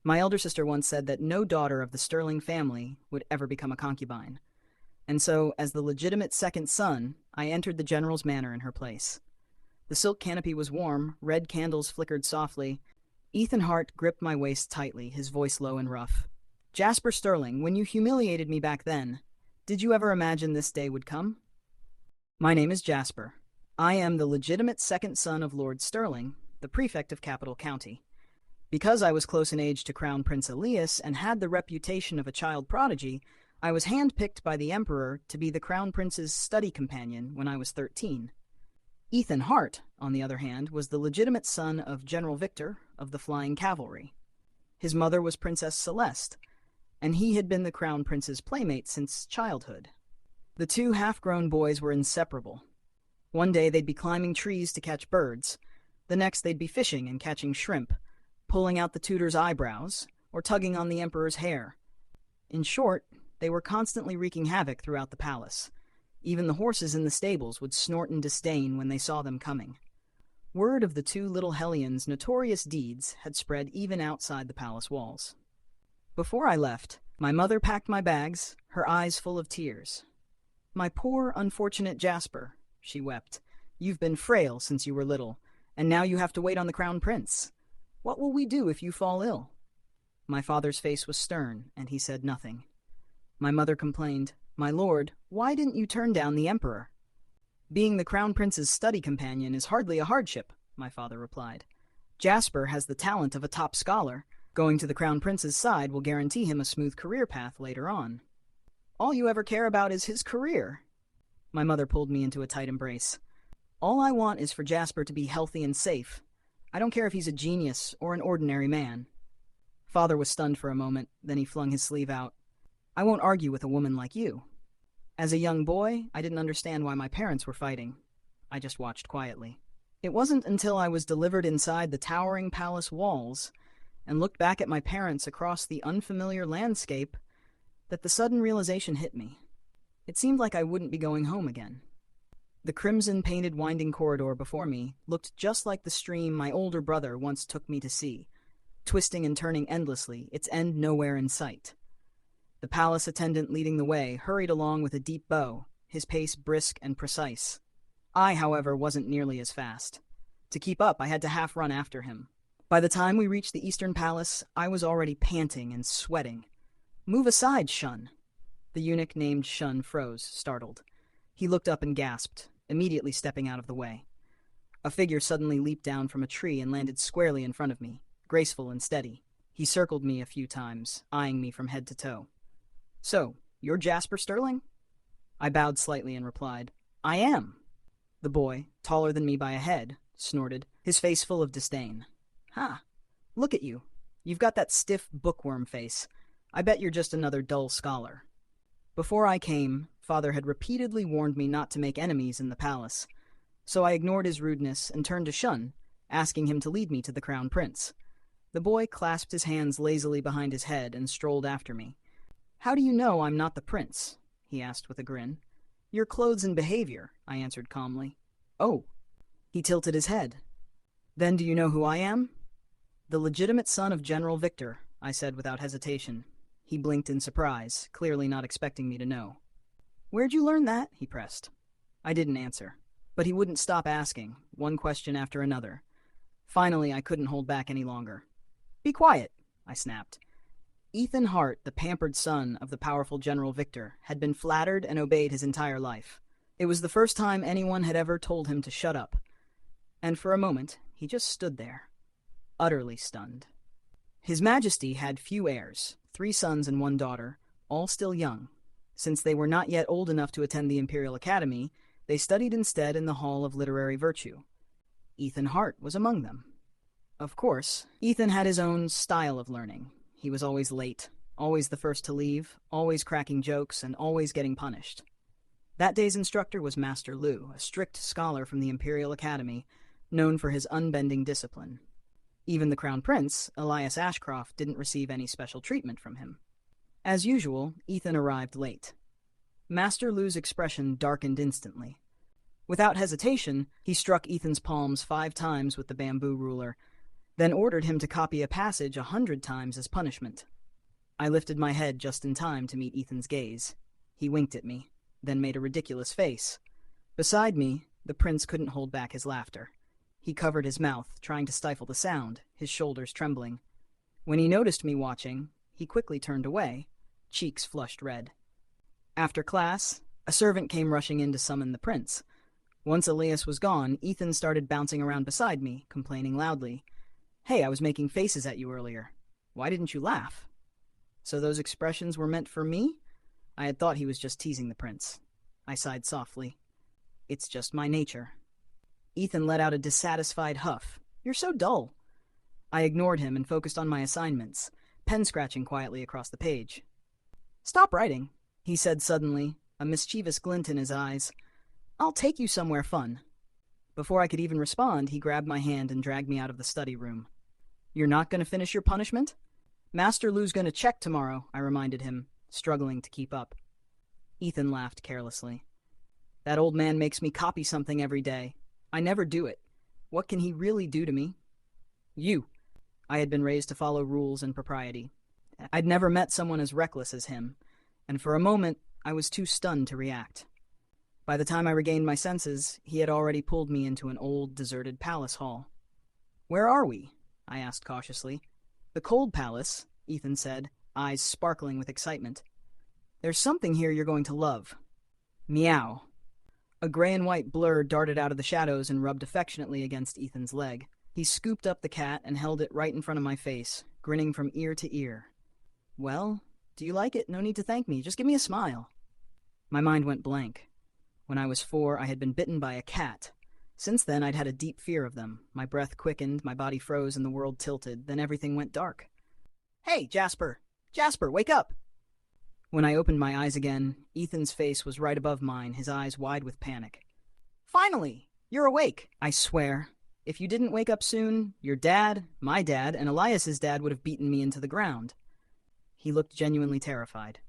My elder sister once said that no daughter of the Sterling family would ever become a concubine. And so, as the legitimate second son, I entered the general's manor in her place. The silk canopy was warm, red candles flickered softly. Ethan Hart gripped my waist tightly, his voice low and rough. Jasper Sterling, when you humiliated me back then, did you ever imagine this day would come? My name is Jasper. I am the legitimate second son of Lord Sterling, the prefect of Capital County. Because I was close in age to Crown Prince Elias and had the reputation of a child prodigy, I was handpicked by the Emperor to be the Crown Prince's study companion when I was 13. Ethan Hart, on the other hand, was the legitimate son of General Victor of the Flying Cavalry. His mother was Princess Celeste, and he had been the Crown Prince's playmate since childhood. The two half-grown boys were inseparable. One day they'd be climbing trees to catch birds. The next they'd be fishing and catching shrimp, pulling out the tutor's eyebrows, or tugging on the Emperor's hair. In short, they were constantly wreaking havoc throughout the palace. Even the horses in the stables would snort in disdain when they saw them coming. Word of the two little hellions' notorious deeds had spread even outside the palace walls. Before I left, my mother packed my bags, her eyes full of tears. "My poor, unfortunate Jasper," she wept. "You've been frail since you were little, and now you have to wait on the Crown Prince. What will we do if you fall ill?" My father's face was stern, and he said nothing. My mother complained, "My lord, why didn't you turn down the Emperor?" "Being the Crown Prince's study companion is hardly a hardship," my father replied. "Jasper has the talent of a top scholar. Going to the Crown Prince's side will guarantee him a smooth career path later on." "All you ever care about is his career." My mother pulled me into a tight embrace. "All I want is for Jasper to be healthy and safe. I don't care if he's a genius or an ordinary man." Father was stunned for a moment, then he flung his sleeve out. "I won't argue with a woman like you." As a young boy, I didn't understand why my parents were fighting. I just watched quietly. It wasn't until I was delivered inside the towering palace walls and looked back at my parents across the unfamiliar landscape that the sudden realization hit me. It seemed like I wouldn't be going home again. The crimson-painted winding corridor before me looked just like the stream my older brother once took me to see, twisting and turning endlessly, its end nowhere in sight. The palace attendant leading the way hurried along with a deep bow, his pace brisk and precise. I, however, wasn't nearly as fast. To keep up, I had to half-run after him. By the time we reached the Eastern Palace, I was already panting and sweating. "Move aside, Shun." The eunuch named Shun froze, startled. He looked up and gasped, immediately stepping out of the way. A figure suddenly leaped down from a tree and landed squarely in front of me, graceful and steady. He circled me a few times, eyeing me from head to toe. "So, you're Jasper Sterling?" I bowed slightly and replied, "I am." The boy, taller than me by a head, snorted, his face full of disdain. "Ha! Look at you. You've got that stiff bookworm face. I bet you're just another dull scholar." Before I came, Father had repeatedly warned me not to make enemies in the palace, so I ignored his rudeness and turned to Shun, asking him to lead me to the Crown Prince. The boy clasped his hands lazily behind his head and strolled after me. "How do you know I'm not the prince?" he asked with a grin. "Your clothes and behavior," I answered calmly. "Oh." He tilted his head. "Then do you know who I am?" "The legitimate son of General Victor," I said without hesitation. He blinked in surprise, clearly not expecting me to know. "Where'd you learn that?" he pressed. I didn't answer, but he wouldn't stop asking, one question after another. Finally, I couldn't hold back any longer. "Be quiet," I snapped. Ethan Hart, the pampered son of the powerful General Victor, had been flattered and obeyed his entire life. It was the first time anyone had ever told him to shut up. And for a moment, he just stood there, utterly stunned. His Majesty had few heirs, 3 sons and 1 daughter, all still young. Since they were not yet old enough to attend the Imperial Academy, they studied instead in the Hall of Literary Virtue. Ethan Hart was among them. Of course, Ethan had his own style of learning. He was always late, always the first to leave, always cracking jokes, and always getting punished. That day's instructor was Master Lu, a strict scholar from the Imperial Academy, known for his unbending discipline. Even the Crown Prince, Elias Ashcroft, didn't receive any special treatment from him. As usual, Ethan arrived late. Master Lu's expression darkened instantly. Without hesitation, he struck Ethan's palms 5 times with the bamboo ruler. then ordered him to copy a passage 100 times as punishment. I lifted my head just in time to meet Ethan's gaze. He winked at me, then made a ridiculous face. Beside me, the prince couldn't hold back his laughter. He covered his mouth, trying to stifle the sound, his shoulders trembling. When he noticed me watching, he quickly turned away, cheeks flushed red. After class, a servant came rushing in to summon the prince. Once Elias was gone, Ethan started bouncing around beside me, complaining loudly. "Hey, I was making faces at you earlier. Why didn't you laugh?" So those expressions were meant for me? I had thought he was just teasing the prince. I sighed softly. It's just my nature. Ethan let out a dissatisfied huff. "You're so dull." I ignored him and focused on my assignments, pen scratching quietly across the page. "Stop writing," he said suddenly, a mischievous glint in his eyes. "I'll take you somewhere fun." Before I could even respond, he grabbed my hand and dragged me out of the study room. "You're not going to finish your punishment?" "Master Lou's going to check tomorrow," I reminded him, struggling to keep up. Ethan laughed carelessly. "That old man makes me copy something every day. I never do it. What can he really do to me?" "You." I had been raised to follow rules and propriety. I'd never met someone as reckless as him, and for a moment I was too stunned to react. By the time I regained my senses, he had already pulled me into an old, deserted palace hall. "Where are we?" I asked cautiously. "The Cold Palace," Ethan said, eyes sparkling with excitement. "There's something here you're going to love." Meow. A gray and white blur darted out of the shadows and rubbed affectionately against Ethan's leg. He scooped up the cat and held it right in front of my face, grinning from ear to ear. "Well, do you like it? No need to thank me. Just give me a smile." My mind went blank. When I was 4, I had been bitten by a cat. Since then, I'd had a deep fear of them. My breath quickened, my body froze, and the world tilted. Then everything went dark. "Hey, Jasper! Jasper, wake up!" When I opened my eyes again, Ethan's face was right above mine, his eyes wide with panic. "Finally! You're awake, I swear. If you didn't wake up soon, your dad, my dad, and Elias's dad would have beaten me into the ground." He looked genuinely terrified.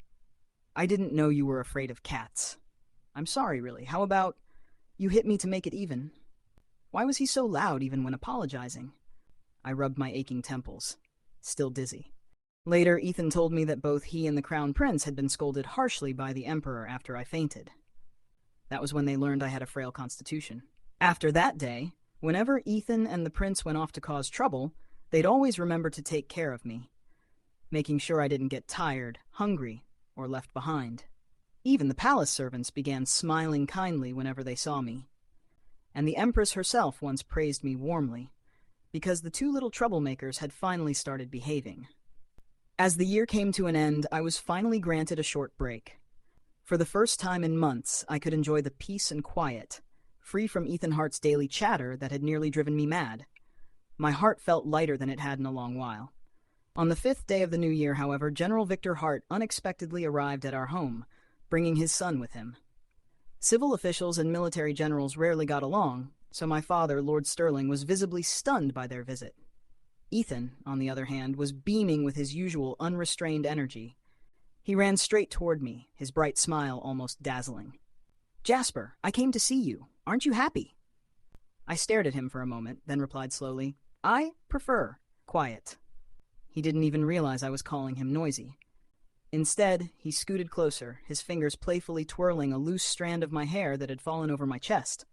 "I didn't know you were afraid of cats." "I'm sorry, really. How about you hit me to make it even?" Why was he so loud even when apologizing? I rubbed my aching temples, still dizzy. Later, Ethan told me that both he and the Crown Prince had been scolded harshly by the Emperor after I fainted. That was when they learned I had a frail constitution. After that day, whenever Ethan and the Prince went off to cause trouble, they'd always remember to take care of me, making sure I didn't get tired, hungry, or left behind. Even the palace servants began smiling kindly whenever they saw me. And the Empress herself once praised me warmly, because the 2 little troublemakers had finally started behaving. As the year came to an end, I was finally granted a short break. For the first time in months, I could enjoy the peace and quiet, free from Ethan Hart's daily chatter that had nearly driven me mad. My heart felt lighter than it had in a long while. On the 5th day of the new year, however, General Victor Hart unexpectedly arrived at our home, bringing his son with him. Civil officials and military generals rarely got along, so my father, Lord Sterling, was visibly stunned by their visit. Ethan, on the other hand, was beaming with his usual unrestrained energy. He ran straight toward me, his bright smile almost dazzling. "Jasper, I came to see you. Aren't you happy?" I stared at him for a moment, then replied slowly, "I prefer quiet." He didn't even realize I was calling him noisy. Instead, he scooted closer, his fingers playfully twirling a loose strand of my hair that had fallen over my chest.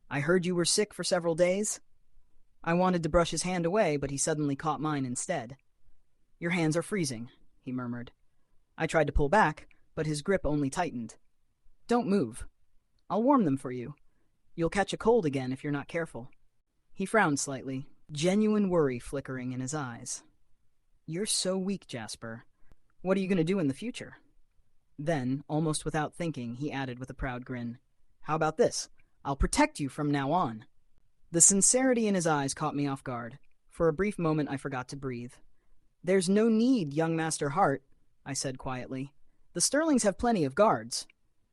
"I heard you were sick for several days?" I wanted to brush his hand away, but he suddenly caught mine instead. "Your hands are freezing," he murmured. I tried to pull back, but his grip only tightened. "Don't move. I'll warm them for you. You'll catch a cold again if you're not careful." He frowned slightly, genuine worry flickering in his eyes. "You're so weak, Jasper. What are you going to do in the future?" Then, almost without thinking, he added with a proud grin, "How about this? I'll protect you from now on." The sincerity in his eyes caught me off guard. For a brief moment, I forgot to breathe. "There's no need, young Master Hart," I said quietly. "The Sterlings have plenty of guards."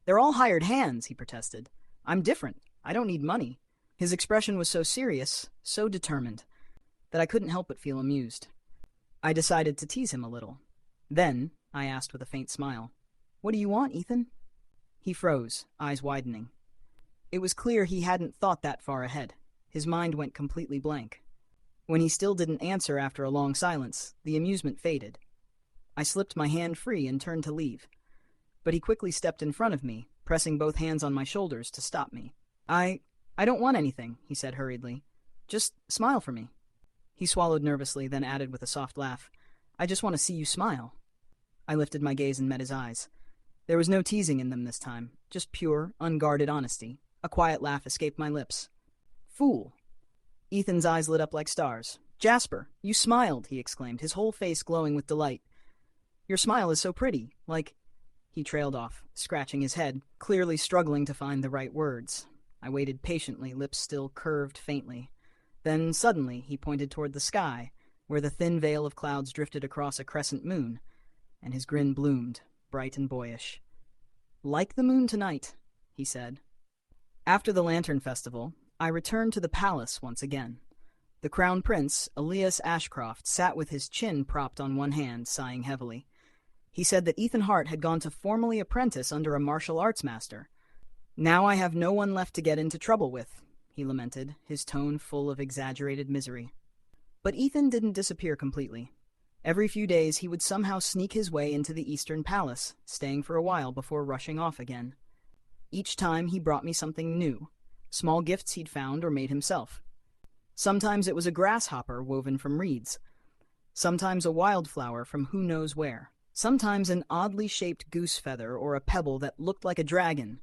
"They're all hired hands," he protested. "I'm different. I don't need money." His expression was so serious, so determined, that I couldn't help but feel amused. I decided to tease him a little. Then, I asked with a faint smile, "What do you want, Ethan?" He froze, eyes widening. It was clear he hadn't thought that far ahead. His mind went completely blank. When he still didn't answer after a long silence, the amusement faded. I slipped my hand free and turned to leave, but he quickly stepped in front of me, pressing both hands on my shoulders to stop me. I don't want anything, he said hurriedly. Just smile for me. He swallowed nervously, then added with a soft laugh, I just want to see you smile. I lifted my gaze and met his eyes. There was no teasing in them this time, just pure, unguarded honesty. A quiet laugh escaped my lips. Fool. Ethan's eyes lit up like stars. Jasper, you smiled, he exclaimed, his whole face glowing with delight. Your smile is so pretty, like... He trailed off, scratching his head, clearly struggling to find the right words. I waited patiently, lips still curved faintly. Then, suddenly, he pointed toward the sky, where the thin veil of clouds drifted across a crescent moon, and his grin bloomed, bright and boyish. Like the moon tonight, he said. After the Lantern Festival, I returned to the palace once again. The Crown Prince, Elias Ashcroft, sat with his chin propped on one hand, sighing heavily. He said that Ethan Hart had gone to formally apprentice under a martial arts master. Now I have no one left to get into trouble with, he lamented, his tone full of exaggerated misery. But Ethan didn't disappear completely. Every few days he would somehow sneak his way into the Eastern Palace, staying for a while before rushing off again. Each time he brought me something new, small gifts he'd found or made himself. Sometimes it was a grasshopper woven from reeds, sometimes a wildflower from who knows where. Sometimes an oddly shaped goose feather or a pebble that looked like a dragon.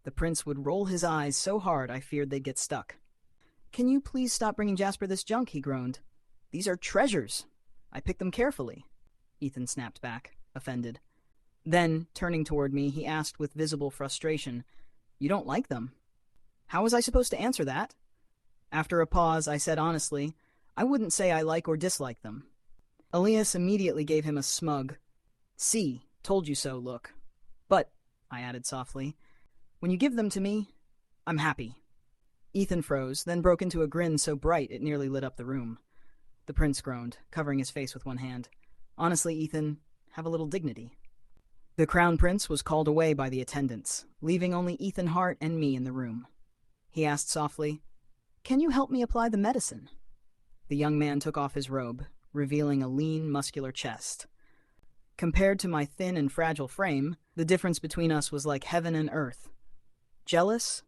The prince would roll his eyes so hard I feared they'd get stuck. Can you please stop bringing Jasper this junk, he groaned. These are treasures. I picked them carefully. Ethan snapped back, offended. Then, turning toward me, he asked with visible frustration, You don't like them? How was I supposed to answer that? After a pause, I said honestly, I wouldn't say I like or dislike them. Elias immediately gave him a smug, See, told you so look. But, I added softly, when you give them to me, I'm happy. Ethan froze, then broke into a grin so bright it nearly lit up the room. The prince groaned, covering his face with one hand. Honestly, Ethan, have a little dignity. The crown prince was called away by the attendants, leaving only Ethan Hart and me in the room. He asked softly, Can you help me apply the medicine? The young man took off his robe, revealing a lean, muscular chest. Compared to my thin and fragile frame, the difference between us was like heaven and earth. Jealous?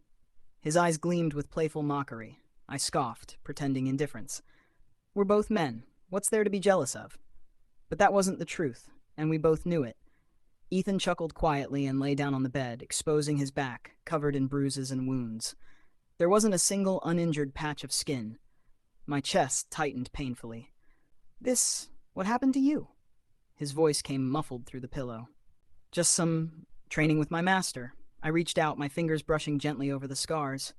His eyes gleamed with playful mockery. I scoffed, pretending indifference. We're both men. What's there to be jealous of? But that wasn't the truth, and we both knew it. Ethan chuckled quietly and lay down on the bed, exposing his back, covered in bruises and wounds. There wasn't a single uninjured patch of skin. My chest tightened painfully. What happened to you? His voice came muffled through the pillow. Just some training with my master. I reached out, my fingers brushing gently over the scars.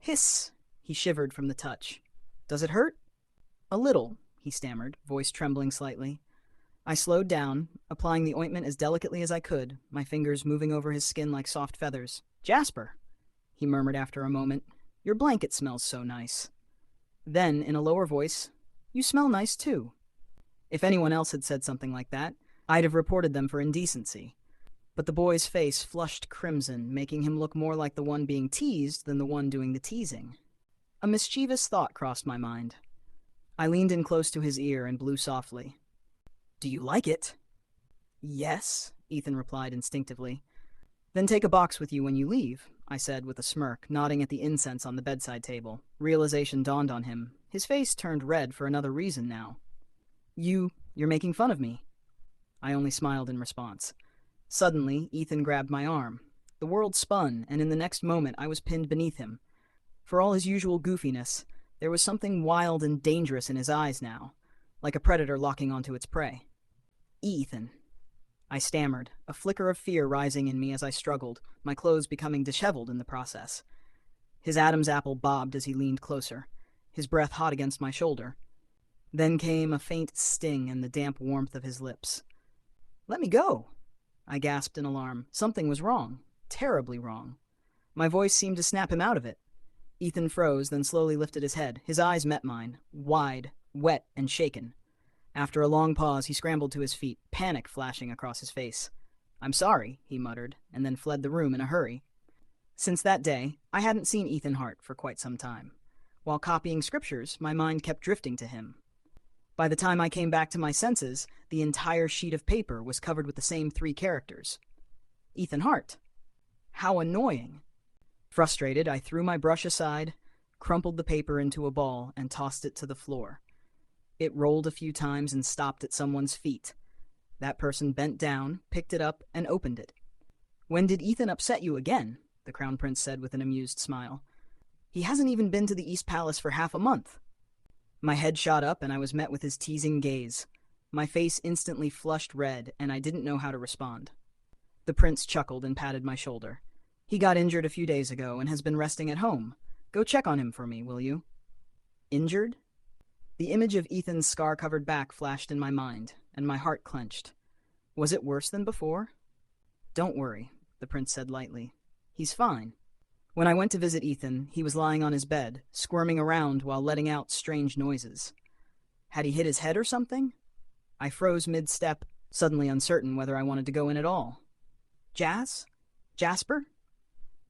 Hiss! He shivered from the touch. Does it hurt? A little, he stammered, voice trembling slightly. I slowed down, applying the ointment as delicately as I could, my fingers moving over his skin like soft feathers. Jasper, he murmured after a moment, your blanket smells so nice. Then, in a lower voice, you smell nice too. If anyone else had said something like that, I'd have reported them for indecency. But the boy's face flushed crimson, making him look more like the one being teased than the one doing the teasing. A mischievous thought crossed my mind. I leaned in close to his ear and blew softly. Do you like it? Yes, Ethan replied instinctively. Then take a box with you when you leave, I said with a smirk, nodding at the incense on the bedside table. Realization dawned on him. His face turned red for another reason now. You're making fun of me. I only smiled in response. Suddenly, Ethan grabbed my arm. The world spun, and in the next moment I was pinned beneath him. For all his usual goofiness, there was something wild and dangerous in his eyes now, like a predator locking onto its prey. Ethan. I stammered, a flicker of fear rising in me as I struggled, my clothes becoming disheveled in the process. His Adam's apple bobbed as he leaned closer, his breath hot against my shoulder. Then came a faint sting and the damp warmth of his lips. Let me go, I gasped in alarm. Something was wrong, terribly wrong. My voice seemed to snap him out of it. Ethan froze, then slowly lifted his head. His eyes met mine, wide, wet, and shaken. After a long pause, he scrambled to his feet, panic flashing across his face. I'm sorry, he muttered, and then fled the room in a hurry. Since that day, I hadn't seen Ethan Hart for quite some time. While copying scriptures, my mind kept drifting to him. By the time I came back to my senses, the entire sheet of paper was covered with the same 3 characters. Ethan Hart. How annoying. Frustrated, I threw my brush aside, crumpled the paper into a ball, and tossed it to the floor. It rolled a few times and stopped at someone's feet. That person bent down, picked it up, and opened it. "When did Ethan upset you again?" the Crown Prince said with an amused smile. "He hasn't even been to the East Palace for half a month." My head shot up and I was met with his teasing gaze. My face instantly flushed red and I didn't know how to respond. The prince chuckled and patted my shoulder. "He got injured a few days ago and has been resting at home. Go check on him for me, will you?" Injured? The image of Ethan's scar-covered back flashed in my mind, and my heart clenched. Was it worse than before? "Don't worry," the prince said lightly. "He's fine." When I went to visit Ethan, he was lying on his bed, squirming around while letting out strange noises. Had he hit his head or something? I froze mid-step, suddenly uncertain whether I wanted to go in at all. Jasper?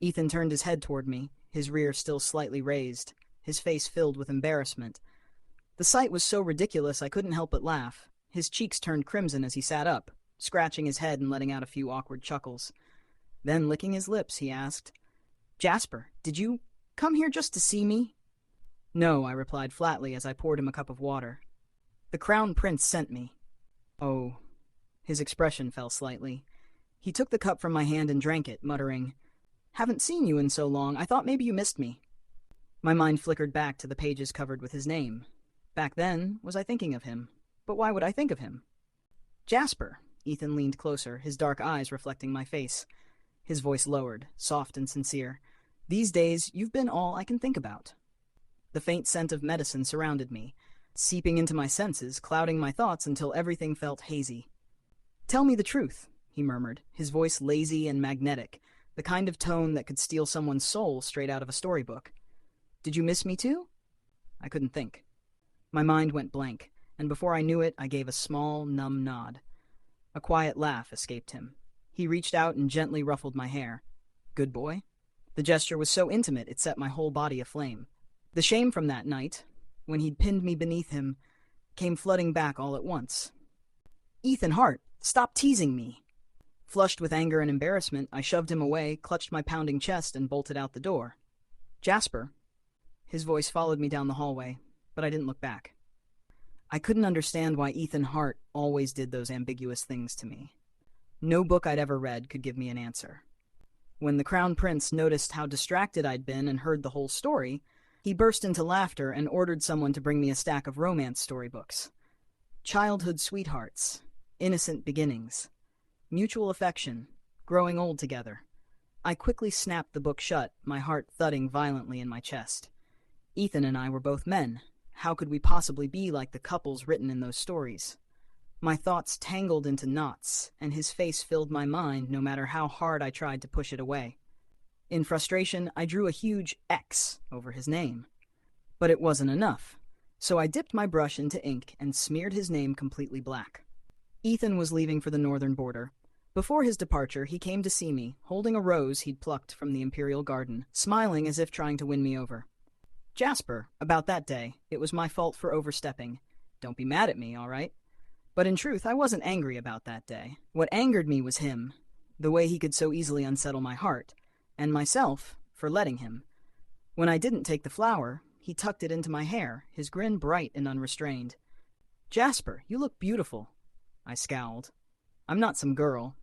Ethan turned his head toward me, his rear still slightly raised, his face filled with embarrassment. The sight was so ridiculous I couldn't help but laugh. His cheeks turned crimson as he sat up, scratching his head and letting out a few awkward chuckles. Then, licking his lips, he asked, "Jasper, did you come here just to see me?" "No," I replied flatly as I poured him a cup of water. "The Crown Prince sent me." "Oh." His expression fell slightly. He took the cup from my hand and drank it, muttering, "Haven't seen you in so long. I thought maybe you missed me." My mind flickered back to the pages covered with his name. Back then, was I thinking of him? But why would I think of him? "Jasper." Ethan leaned closer, his dark eyes reflecting my face. His voice lowered, soft and sincere. "These days, you've been all I can think about." The faint scent of medicine surrounded me, seeping into my senses, clouding my thoughts until everything felt hazy. "Tell me the truth," he murmured, his voice lazy and magnetic, the kind of tone that could steal someone's soul straight out of a storybook. "Did you miss me too?" I couldn't think. My mind went blank, and before I knew it, I gave a small, numb nod. A quiet laugh escaped him. He reached out and gently ruffled my hair. "Good boy." The gesture was so intimate it set my whole body aflame. The shame from that night, when he'd pinned me beneath him, came flooding back all at once. "Ethan Hart, stop teasing me!" Flushed with anger and embarrassment, I shoved him away, clutched my pounding chest, and bolted out the door. "Jasper." His voice followed me down the hallway, but I didn't look back. I couldn't understand why Ethan Hart always did those ambiguous things to me. No book I'd ever read could give me an answer. When the Crown Prince noticed how distracted I'd been and heard the whole story, he burst into laughter and ordered someone to bring me a stack of romance storybooks. Childhood sweethearts, innocent beginnings, mutual affection, growing old together. I quickly snapped the book shut, my heart thudding violently in my chest. Ethan and I were both men. How could we possibly be like the couples written in those stories? My thoughts tangled into knots, and his face filled my mind no matter how hard I tried to push it away. In frustration, I drew a huge X over his name. But it wasn't enough, so I dipped my brush into ink and smeared his name completely black. Ethan was leaving for the northern border. Before his departure, he came to see me, holding a rose he'd plucked from the imperial garden, smiling as if trying to win me over. "Jasper, about that day, it was my fault for overstepping. Don't be mad at me, all right?" But in truth, I wasn't angry about that day. What angered me was him, the way he could so easily unsettle my heart, and myself for letting him. When I didn't take the flower, he tucked it into my hair, his grin bright and unrestrained. "Jasper, you look beautiful." I scowled. "I'm not some girl."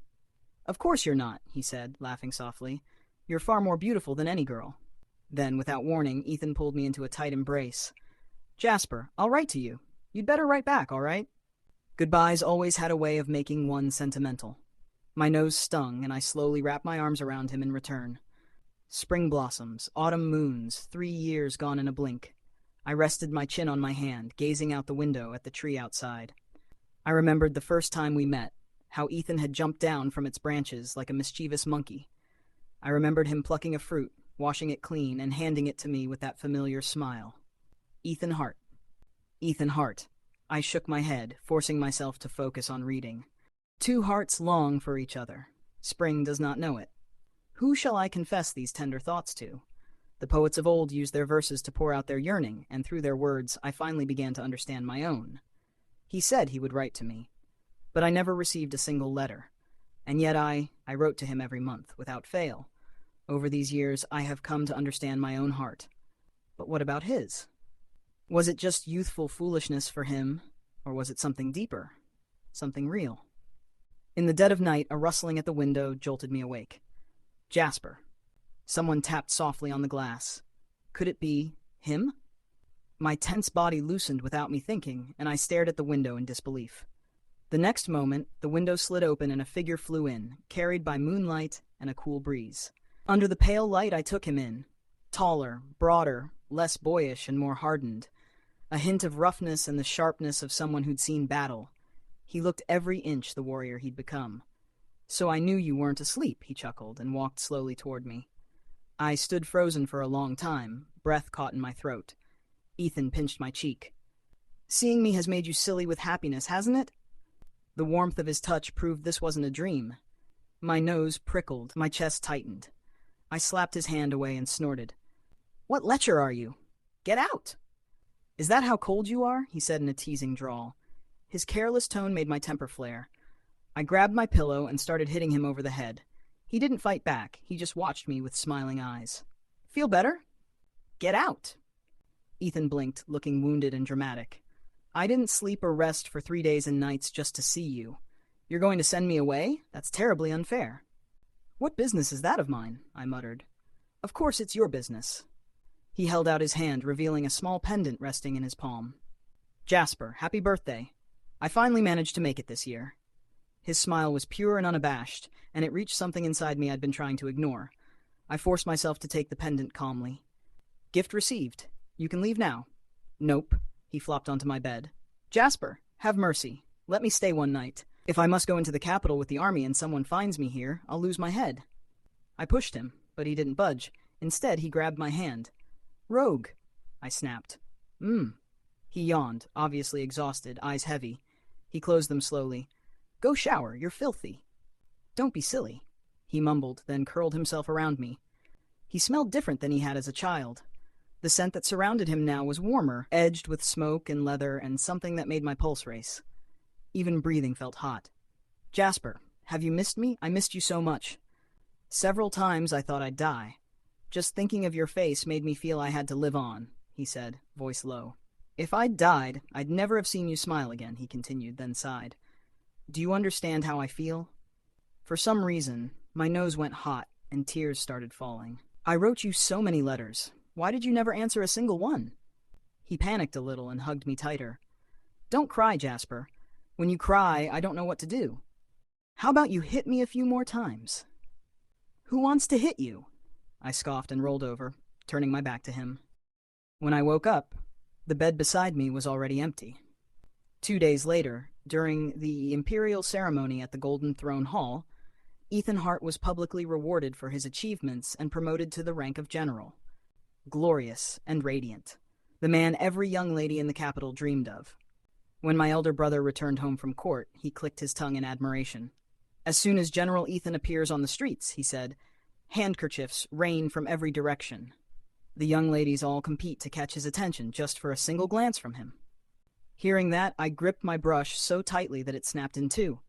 "Of course you're not," he said, laughing softly. "You're far more beautiful than any girl." Then, without warning, Ethan pulled me into a tight embrace. "Jasper, I'll write to you. You'd better write back, all right?" Goodbyes always had a way of making one sentimental. My nose stung, and I slowly wrapped my arms around him in return. Spring blossoms, autumn moons, 3 years gone in a blink. I rested my chin on my hand, gazing out the window at the tree outside. I remembered the first time we met, how Ethan had jumped down from its branches like a mischievous monkey. I remembered him plucking a fruit, washing it clean, and handing it to me with that familiar smile. Ethan Hart. Ethan Hart. I shook my head, forcing myself to focus on reading. 2 hearts long for each other. Spring does not know it. Who shall I confess these tender thoughts to? The poets of old used their verses to pour out their yearning, and through their words I finally began to understand my own. He said he would write to me, but I never received a single letter. And yet I wrote to him every month, without fail. Over these years, I have come to understand my own heart. But what about his? Was it just youthful foolishness for him, or was it something deeper, something real? In the dead of night, a rustling at the window jolted me awake. Jasper. Someone tapped softly on the glass. Could it be him? My tense body loosened without me thinking, and I stared at the window in disbelief. The next moment, the window slid open and a figure flew in, carried by moonlight and a cool breeze. Under the pale light, I took him in. Taller, broader, less boyish and more hardened. A hint of roughness and the sharpness of someone who'd seen battle. He looked every inch the warrior he'd become. "So I knew you weren't asleep," he chuckled and walked slowly toward me. I stood frozen for a long time, breath caught in my throat. Ethan pinched my cheek. "Seeing me has made you silly with happiness, hasn't it?" The warmth of his touch proved this wasn't a dream. My nose prickled, my chest tightened. I slapped his hand away and snorted. "What lecher are you? Get out!" "Is that how cold you are?" he said in a teasing drawl. His careless tone made my temper flare. I grabbed my pillow and started hitting him over the head. He didn't fight back, he just watched me with smiling eyes. "Feel better? Get out!" Ethan blinked, looking wounded and dramatic. "I didn't sleep or rest for 3 days and nights just to see you. You're going to send me away? That's terribly unfair." "What business is that of mine?" I muttered. "Of course it's your business." He held out his hand, revealing a small pendant resting in his palm. "Jasper, happy birthday. I finally managed to make it this year." His smile was pure and unabashed, and it reached something inside me I'd been trying to ignore. I forced myself to take the pendant calmly. "Gift received. You can leave now." "Nope." He flopped onto my bed. "Jasper, have mercy. Let me stay one night. If I must go into the capital with the army and someone finds me here, I'll lose my head." I pushed him, but he didn't budge. Instead, he grabbed my hand. "Rogue," I snapped. He yawned, obviously exhausted, eyes heavy. He closed them slowly. "Go shower, you're filthy." "Don't be silly," he mumbled, then curled himself around me. He smelled different than he had as a child. The scent that surrounded him now was warmer, edged with smoke and leather and something that made my pulse race. Even breathing felt hot. "Jasper, have you missed me? I missed you so much." "Several times I thought I'd die. Just thinking of your face made me feel I had to live on," he said, voice low. "If I'd died, I'd never have seen you smile again," he continued, then sighed. "Do you understand how I feel?" For some reason, my nose went hot and tears started falling. "I wrote you so many letters. Why did you never answer a single one?" He panicked a little and hugged me tighter. "Don't cry, Jasper. When you cry, I don't know what to do. How about you hit me a few more times?" "Who wants to hit you?" I scoffed and rolled over, turning my back to him. When I woke up, the bed beside me was already empty. 2 days later, during the imperial ceremony at the Golden Throne Hall, Ethan Hart was publicly rewarded for his achievements and promoted to the rank of general. Glorious and radiant. The man every young lady in the capital dreamed of. When my elder brother returned home from court, he clicked his tongue in admiration. "As soon as General Ethan appears on the streets," he said, "handkerchiefs rain from every direction. The young ladies all compete to catch his attention just for a single glance from him." Hearing that, I gripped my brush so tightly that it snapped in two.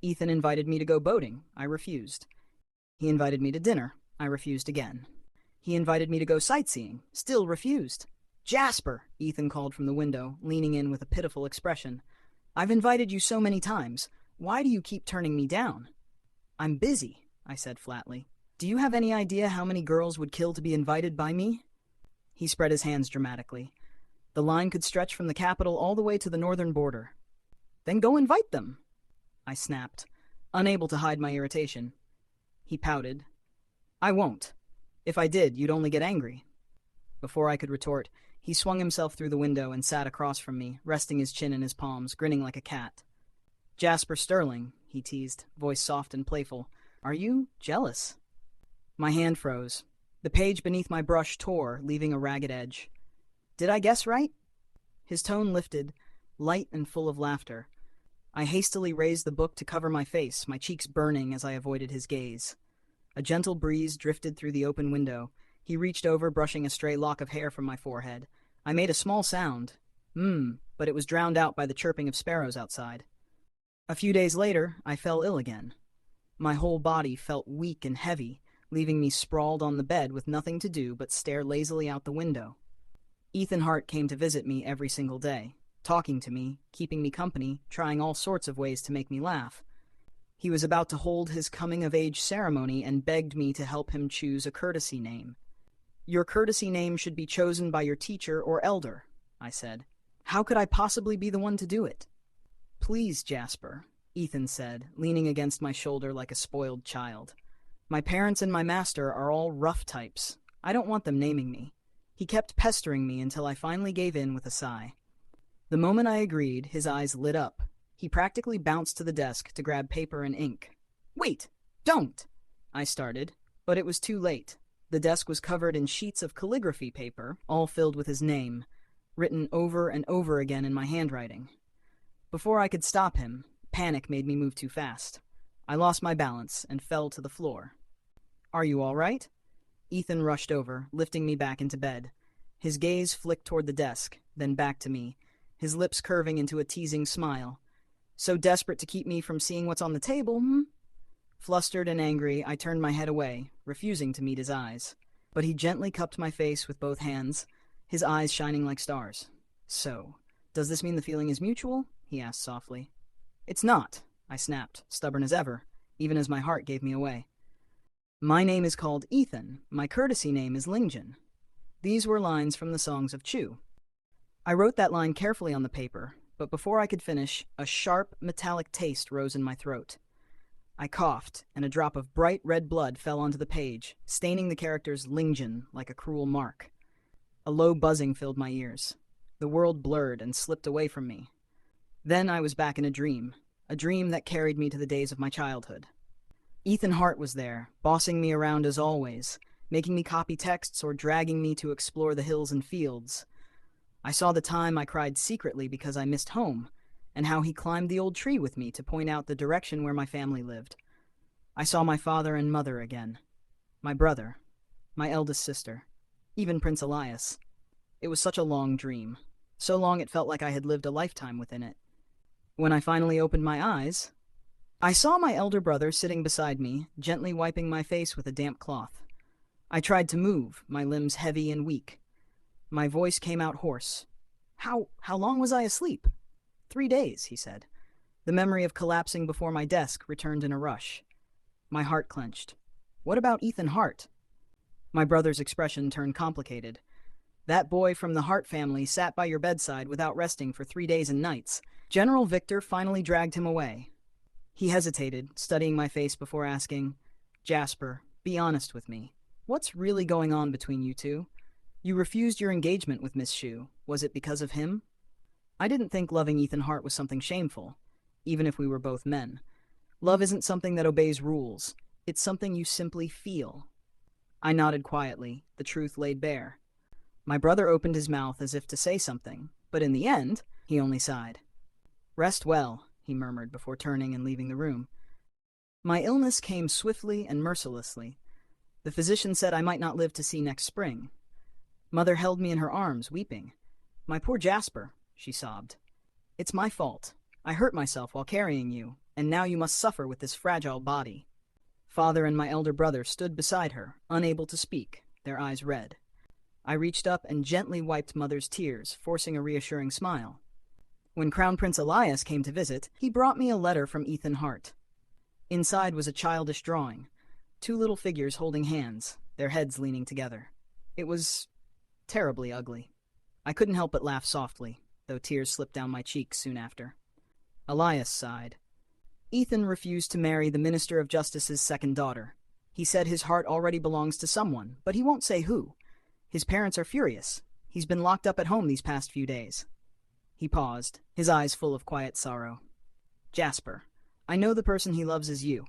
Ethan invited me to go boating. I refused. He invited me to dinner. I refused again. He invited me to go sightseeing. Still refused. "Jasper," Ethan called from the window, leaning in with a pitiful expression. "I've invited you so many times. Why do you keep turning me down?" "I'm busy," I said flatly. "Do you have any idea how many girls would kill to be invited by me?" He spread his hands dramatically. The line could stretch from the capital all the way to the northern border. "Then go invite them," I snapped, unable to hide my irritation. He pouted. "I won't. If I did, you'd only get angry." Before I could retort, he swung himself through the window and sat across from me, resting his chin in his palms, grinning like a cat. "Jasper Sterling," he teased, voice soft and playful. "Are you jealous?" My hand froze. The page beneath my brush tore, leaving a ragged edge. "Did I guess right?" His tone lifted, light and full of laughter. I hastily raised the book to cover my face, my cheeks burning as I avoided his gaze. A gentle breeze drifted through the open window, He reached over, brushing a stray lock of hair from my forehead. I made a small sound. But it was drowned out by the chirping of sparrows outside. A few days later, I fell ill again. My whole body felt weak and heavy, leaving me sprawled on the bed with nothing to do but stare lazily out the window. Ethan Hart came to visit me every single day, talking to me, keeping me company, trying all sorts of ways to make me laugh. He was about to hold his coming-of-age ceremony and begged me to help him choose a courtesy name. "Your courtesy name should be chosen by your teacher or elder," I said. "How could I possibly be the one to do it?" "Please, Jasper," Ethan said, leaning against my shoulder like a spoiled child. "My parents and my master are all rough types. I don't want them naming me." He kept pestering me until I finally gave in with a sigh. The moment I agreed, his eyes lit up. He practically bounced to the desk to grab paper and ink. "Wait! Don't!" I started, but it was too late. The desk was covered in sheets of calligraphy paper, all filled with his name, written over and over again in my handwriting. Before I could stop him, panic made me move too fast. I lost my balance and fell to the floor. "Are you all right?" Ethan rushed over, lifting me back into bed. His gaze flicked toward the desk, then back to me, his lips curving into a teasing smile. "So desperate to keep me from seeing what's on the table, Flustered and angry, I turned my head away, refusing to meet his eyes. But he gently cupped my face with both hands, his eyes shining like stars. "So, does this mean the feeling is mutual?" he asked softly. "It's not," I snapped, stubborn as ever, even as my heart gave me away. "My name is called Ethan. My courtesy name is Lingjun." These were lines from the songs of Chu. I wrote that line carefully on the paper, but before I could finish, a sharp, metallic taste rose in my throat. I coughed, and a drop of bright red blood fell onto the page, staining the characters Lingjun like a cruel mark. A low buzzing filled my ears. The world blurred and slipped away from me. Then I was back in a dream that carried me to the days of my childhood. Ethan Hart was there, bossing me around as always, making me copy texts or dragging me to explore the hills and fields. I saw the time I cried secretly because I missed home, and how he climbed the old tree with me to point out the direction where my family lived. I saw my father and mother again, my brother, my eldest sister, even Prince Elias. It was such a long dream, so long it felt like I had lived a lifetime within it. When I finally opened my eyes, I saw my elder brother sitting beside me, gently wiping my face with a damp cloth. I tried to move, my limbs heavy and weak. My voice came out hoarse. How long was I asleep?" 3 days, he said. The memory of collapsing before my desk returned in a rush. My heart clenched. What about Ethan Hart? My brother's expression turned complicated. "That boy from the Hart family sat by your bedside without resting for 3 days and nights. General Victor finally dragged him away." He hesitated, studying my face before asking, "Jasper, be honest with me. What's really going on between you two? You refused your engagement with Miss Shu. Was it because of him?" I didn't think loving Ethan Hart was something shameful, even if we were both men. Love isn't something that obeys rules. It's something you simply feel. I nodded quietly, the truth laid bare. My brother opened his mouth as if to say something, but in the end, he only sighed. "Rest well," he murmured before turning and leaving the room. My illness came swiftly and mercilessly. The physician said I might not live to see next spring. Mother held me in her arms, weeping. "My poor Jasper," she sobbed. "It's my fault. I hurt myself while carrying you, and now you must suffer with this fragile body." Father and my elder brother stood beside her, unable to speak, their eyes red. I reached up and gently wiped Mother's tears, forcing a reassuring smile. When Crown Prince Elias came to visit, he brought me a letter from Ethan Hart. Inside was a childish drawing, 2 little figures holding hands, their heads leaning together. It was terribly ugly. I couldn't help but laugh softly, though tears slipped down my cheeks soon after. Elias sighed. Ethan refused to marry the Minister of Justice's second daughter. He said his heart already belongs to someone, but he won't say who. His parents are furious. He's been locked up at home these past few days. He paused, his eyes full of quiet sorrow. "Jasper, I know the person he loves is you,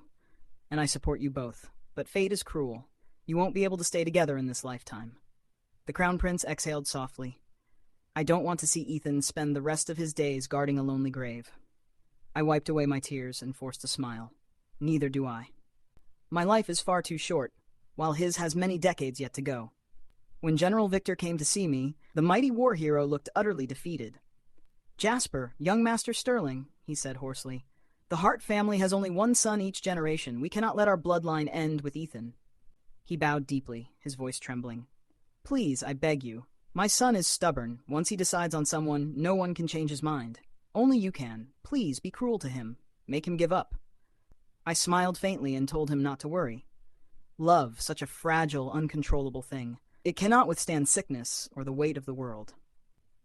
and I support you both, but fate is cruel. You won't be able to stay together in this lifetime." The Crown Prince exhaled softly. "I don't want to see Ethan spend the rest of his days guarding a lonely grave." I wiped away my tears and forced a smile. Neither do I. My life is far too short, while his has many decades yet to go. When General Victor came to see me, the mighty war hero looked utterly defeated. "Jasper, young Master Sterling," he said hoarsely, "the Hart family has only one son each generation. We cannot let our bloodline end with Ethan." He bowed deeply, his voice trembling. "Please, I beg you. My son is stubborn. Once he decides on someone, no one can change his mind. Only you can. Please, be cruel to him. Make him give up." I smiled faintly and told him not to worry. Love, such a fragile, uncontrollable thing. It cannot withstand sickness or the weight of the world.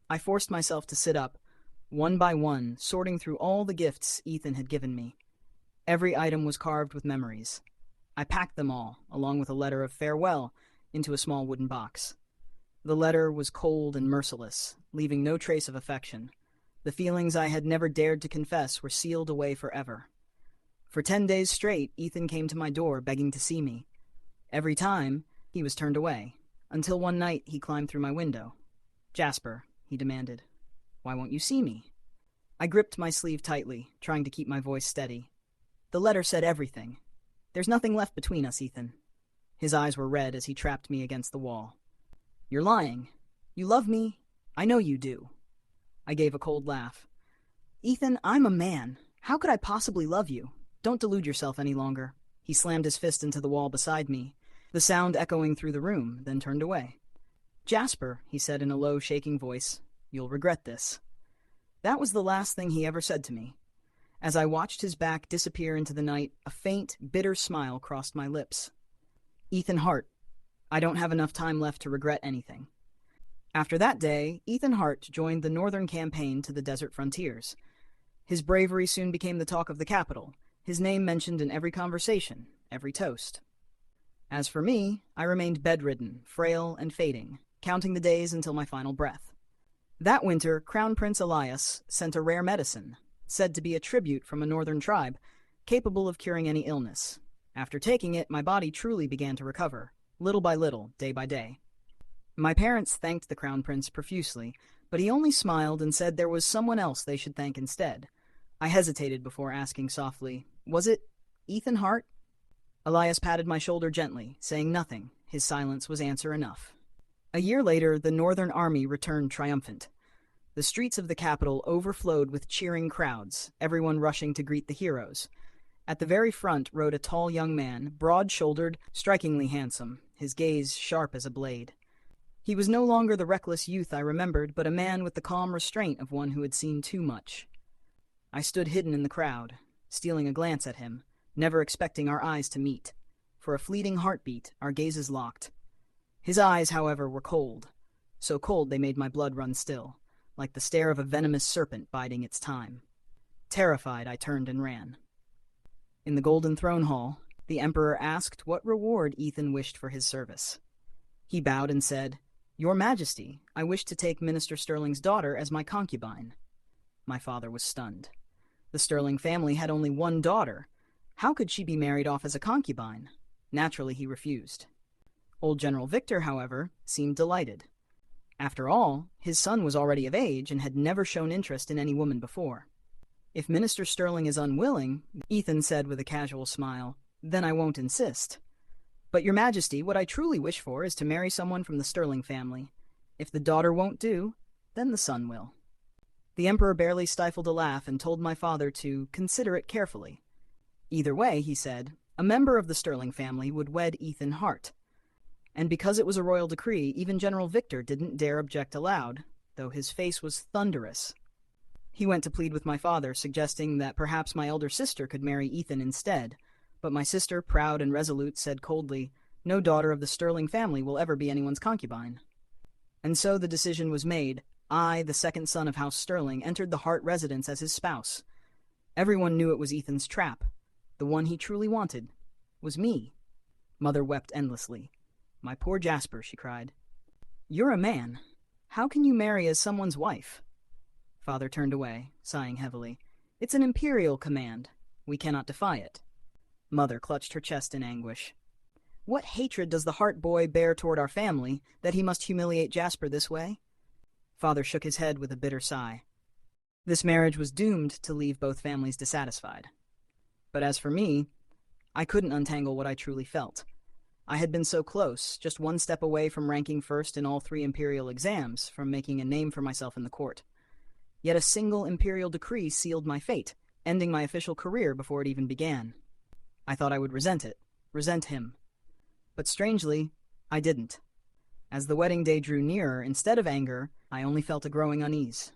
I forced myself to sit up, one by one, sorting through all the gifts Ethan had given me. Every item was carved with memories. I packed them all, along with a letter of farewell, into a small wooden box. The letter was cold and merciless, leaving no trace of affection. The feelings I had never dared to confess were sealed away forever. For 10 days straight, Ethan came to my door begging to see me. Every time, he was turned away, until one night he climbed through my window. "Jasper," he demanded, "why won't you see me?" I gripped my sleeve tightly, trying to keep my voice steady. "The letter said everything. There's nothing left between us, Ethan." His eyes were red as he trapped me against the wall. "You're lying. You love me. I know you do." I gave a cold laugh. "Ethan, I'm a man. How could I possibly love you? Don't delude yourself any longer." He slammed his fist into the wall beside me, the sound echoing through the room, then turned away. "Jasper," he said in a low, shaking voice, "you'll regret this." That was the last thing he ever said to me. As I watched his back disappear into the night, a faint, bitter smile crossed my lips. Ethan Hart. I don't have enough time left to regret anything. After that day, Ethan Hart joined the Northern Campaign to the desert frontiers. His bravery soon became the talk of the capital, his name mentioned in every conversation, every toast. As for me, I remained bedridden, frail, and fading, counting the days until my final breath. That winter, Crown Prince Elias sent a rare medicine, said to be a tribute from a northern tribe, capable of curing any illness. After taking it, my body truly began to recover, little by little, day by day. My parents thanked the Crown Prince profusely, but he only smiled and said there was someone else they should thank instead. I hesitated before asking softly, "Was it Ethan Hart?" Elias patted my shoulder gently, saying nothing. His silence was answer enough. A year later, the Northern Army returned triumphant. The streets of the capital overflowed with cheering crowds, everyone rushing to greet the heroes. At the very front rode a tall young man, broad-shouldered, strikingly handsome, his gaze sharp as a blade. He was no longer the reckless youth I remembered, but a man with the calm restraint of one who had seen too much. I stood hidden in the crowd, stealing a glance at him, never expecting our eyes to meet. For a fleeting heartbeat, our gazes locked. His eyes, however, were cold, so cold they made my blood run still, like the stare of a venomous serpent biding its time. Terrified, I turned and ran. In the Golden Throne Hall, the Emperor asked what reward Ethan wished for his service. He bowed and said, "Your Majesty, I wish to take Minister Sterling's daughter as my concubine." My father was stunned. The Sterling family had only one daughter. How could she be married off as a concubine? Naturally, he refused. Old General Victor, however, seemed delighted. After all, his son was already of age and had never shown interest in any woman before. "If Minister Sterling is unwilling," Ethan said with a casual smile, "then I won't insist. But, Your Majesty, what I truly wish for is to marry someone from the Sterling family. If the daughter won't do, then the son will." The Emperor barely stifled a laugh and told my father to consider it carefully. Either way, he said, a member of the Sterling family would wed Ethan Hart. And because it was a royal decree, even General Victor didn't dare object aloud, though his face was thunderous. He went to plead with my father, suggesting that perhaps my elder sister could marry Ethan instead, but my sister, proud and resolute, said coldly, "No daughter of the Sterling family will ever be anyone's concubine." And so the decision was made. I, the second son of House Sterling, entered the Hart residence as his spouse. Everyone knew it was Ethan's trap. The one he truly wanted was me. Mother wept endlessly. "My poor Jasper," she cried. "You're a man. How can you marry as someone's wife?" Father turned away, sighing heavily. "It's an imperial command. We cannot defy it." Mother clutched her chest in anguish. "What hatred does the Hart boy bear toward our family, that he must humiliate Jasper this way?" Father shook his head with a bitter sigh. This marriage was doomed to leave both families dissatisfied. But as for me, I couldn't untangle what I truly felt. I had been so close, just one step away from ranking first in all 3 imperial exams, from making a name for myself in the court. Yet a single imperial decree sealed my fate, ending my official career before it even began. I thought I would resent him. But strangely, I didn't. As the wedding day drew nearer, instead of anger, I only felt a growing unease.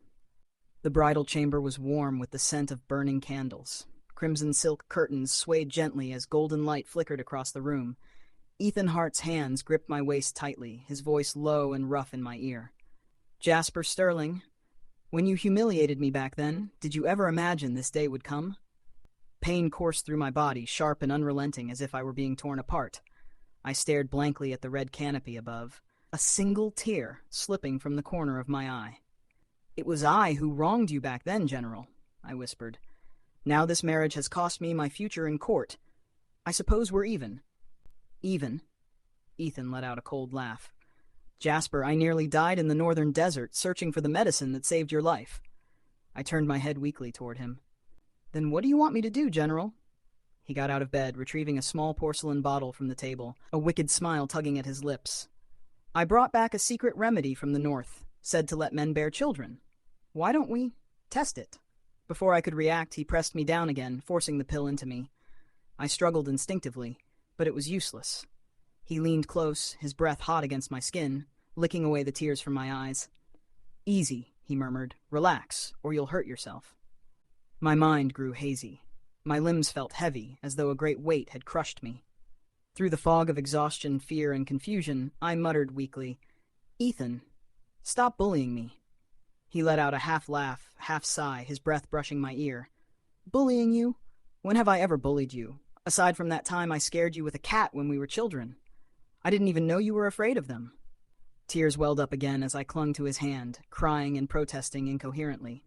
The bridal chamber was warm with the scent of burning candles. Crimson silk curtains swayed gently as golden light flickered across the room. Ethan Hart's hands gripped my waist tightly, his voice low and rough in my ear. "Jasper Sterling, when you humiliated me back then, did you ever imagine this day would come?" Pain coursed through my body, sharp and unrelenting, as if I were being torn apart. I stared blankly at the red canopy above, a single tear slipping from the corner of my eye. "It was I who wronged you back then, General," I whispered. "Now this marriage has cost me my future in court. I suppose we're even." "Even?" Ethan let out a cold laugh. "Jasper, I nearly died in the northern desert, searching for the medicine that saved your life." I turned my head weakly toward him. "Then what do you want me to do, General?" He got out of bed, retrieving a small porcelain bottle from the table, a wicked smile tugging at his lips. "I brought back a secret remedy from the north, said to let men bear children. Why don't we test it?" Before I could react, he pressed me down again, forcing the pill into me. I struggled instinctively, but it was useless. He leaned close, his breath hot against my skin, licking away the tears from my eyes. "Easy," he murmured. "Relax, or you'll hurt yourself." My mind grew hazy. My limbs felt heavy, as though a great weight had crushed me. Through the fog of exhaustion, fear, and confusion, I muttered weakly, "Ethan, stop bullying me." He let out a half-laugh, half-sigh, his breath brushing my ear. "Bullying you? When have I ever bullied you? Aside from that time I scared you with a cat when we were children. I didn't even know you were afraid of them." Tears welled up again as I clung to his hand, crying and protesting incoherently.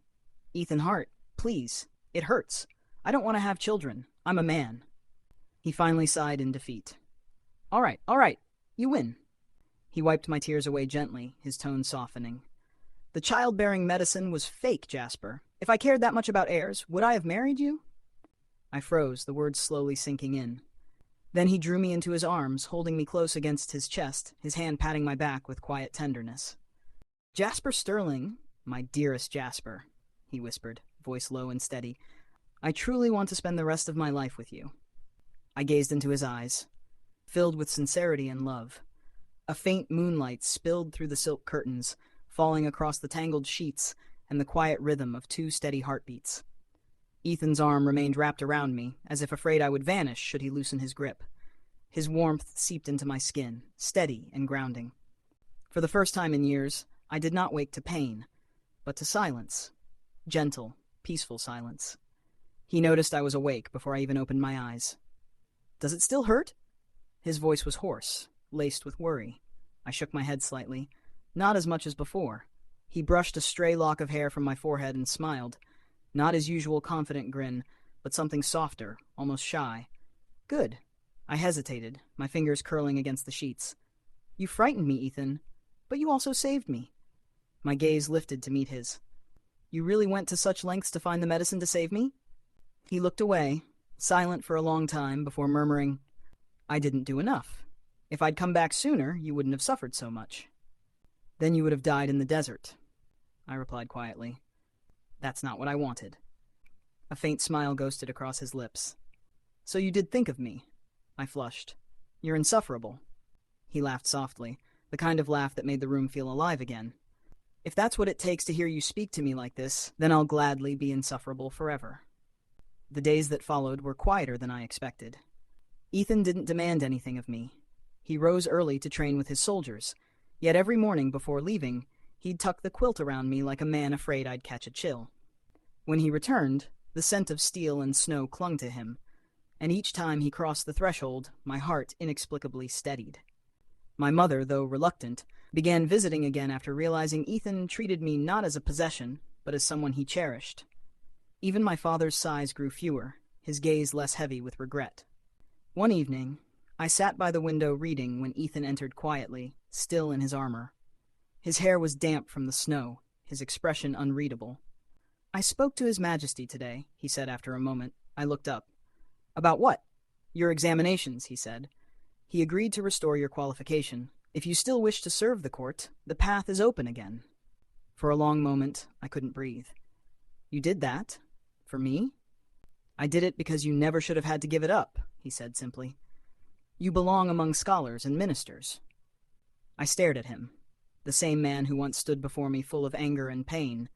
"Ethan Hart, please. It hurts. I don't want to have children. I'm a man." He finally sighed in defeat. All right. You win." He wiped my tears away gently, his tone softening. "The childbearing medicine was fake, Jasper. If I cared that much about heirs, would I have married you?" I froze, the words slowly sinking in. Then he drew me into his arms, holding me close against his chest, his hand patting my back with quiet tenderness. "Jasper Sterling, my dearest Jasper," he whispered, voice low and steady, "I truly want to spend the rest of my life with you." I gazed into his eyes, filled with sincerity and love. A faint moonlight spilled through the silk curtains, falling across the tangled sheets and the quiet rhythm of 2 steady heartbeats. Ethan's arm remained wrapped around me, as if afraid I would vanish should he loosen his grip. His warmth seeped into my skin, steady and grounding. For the first time in years, I did not wake to pain, but to silence. Gentle, peaceful silence. He noticed I was awake before I even opened my eyes. "Does it still hurt?" His voice was hoarse, laced with worry. I shook my head slightly. Not as much as before. He brushed a stray lock of hair from my forehead and smiled. Not his usual confident grin, but something softer, almost shy. "Good." I hesitated, my fingers curling against the sheets. "You frightened me, Ethan, but you also saved me." My gaze lifted to meet his. "You really went to such lengths to find the medicine to save me?" He looked away, silent for a long time, before murmuring, "I didn't do enough. If I'd come back sooner, you wouldn't have suffered so much." "Then you would have died in the desert," I replied quietly. "That's not what I wanted." A faint smile ghosted across his lips. "So you did think of me?" I flushed. "You're insufferable." He laughed softly, the kind of laugh that made the room feel alive again. "If that's what it takes to hear you speak to me like this, then I'll gladly be insufferable forever." The days that followed were quieter than I expected. Ethan didn't demand anything of me. He rose early to train with his soldiers, yet every morning before leaving, he'd tuck the quilt around me like a man afraid I'd catch a chill. When he returned, the scent of steel and snow clung to him, and each time he crossed the threshold, my heart inexplicably steadied. My mother, though reluctant, began visiting again after realizing Ethan treated me not as a possession, but as someone he cherished. Even my father's sighs grew fewer, his gaze less heavy with regret. One evening, I sat by the window reading when Ethan entered quietly, still in his armor. His hair was damp from the snow, his expression unreadable. "I spoke to His Majesty today," he said after a moment. I looked up. "About what?" "Your examinations," he said. He agreed to restore your qualification. If you still wish to serve the court, the path is open again. For a long moment, I couldn't breathe. You did that? For me? I did it because you never should have had to give it up, he said simply. You belong among scholars and ministers. I stared at him, the same man who once stood before me full of anger and pain,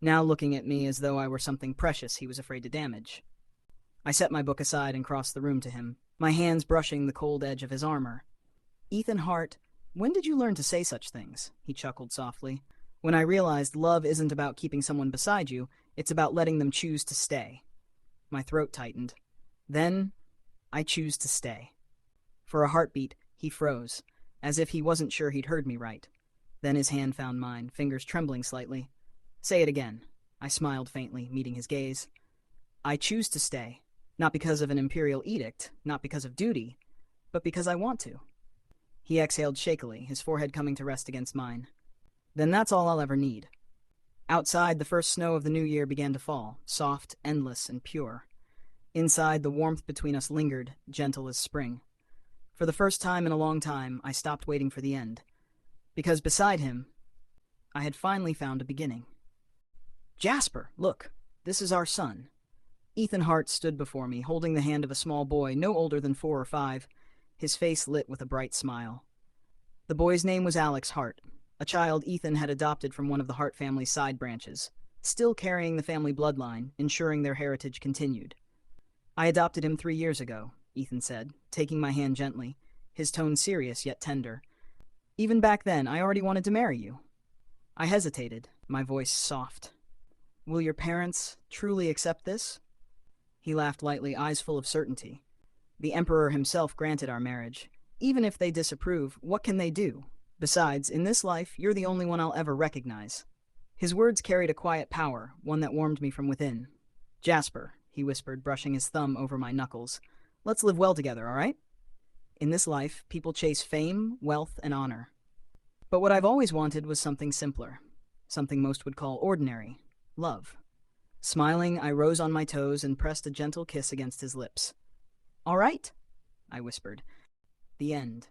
now looking at me as though I were something precious he was afraid to damage. I set my book aside and crossed the room to him, my hands brushing the cold edge of his armor. Ethan Hart, when did you learn to say such things? He chuckled softly. When I realized love isn't about keeping someone beside you, it's about letting them choose to stay. My throat tightened. Then, I choose to stay. For a heartbeat, he froze, as if he wasn't sure he'd heard me right. Then his hand found mine, fingers trembling slightly. Say it again. I smiled faintly, meeting his gaze. I choose to stay. Not because of an imperial edict, not because of duty, but because I want to. He exhaled shakily, his forehead coming to rest against mine. Then that's all I'll ever need. Outside, the first snow of the new year began to fall, soft, endless, and pure. Inside, the warmth between us lingered, gentle as spring. For the first time in a long time, I stopped waiting for the end. Because beside him, I had finally found a beginning. Jasper, look, this is our son. Ethan Hart stood before me, holding the hand of a small boy no older than 4 or 5, his face lit with a bright smile. The boy's name was Alex Hart, a child Ethan had adopted from one of the Hart family's side branches, still carrying the family bloodline, ensuring their heritage continued. I adopted him 3 years ago, Ethan said, taking my hand gently, his tone serious yet tender. Even back then, I already wanted to marry you. I hesitated, my voice soft. Will your parents truly accept this? He laughed lightly, eyes full of certainty. The Emperor himself granted our marriage. Even if they disapprove, what can they do? Besides, in this life, you're the only one I'll ever recognize. His words carried a quiet power, one that warmed me from within. Jasper, he whispered, brushing his thumb over my knuckles. Let's live well together, all right? In this life, people chase fame, wealth, and honor. But what I've always wanted was something simpler. Something most would call ordinary. Love. Smiling, I rose on my toes and pressed a gentle kiss against his lips. All right, I whispered. The end.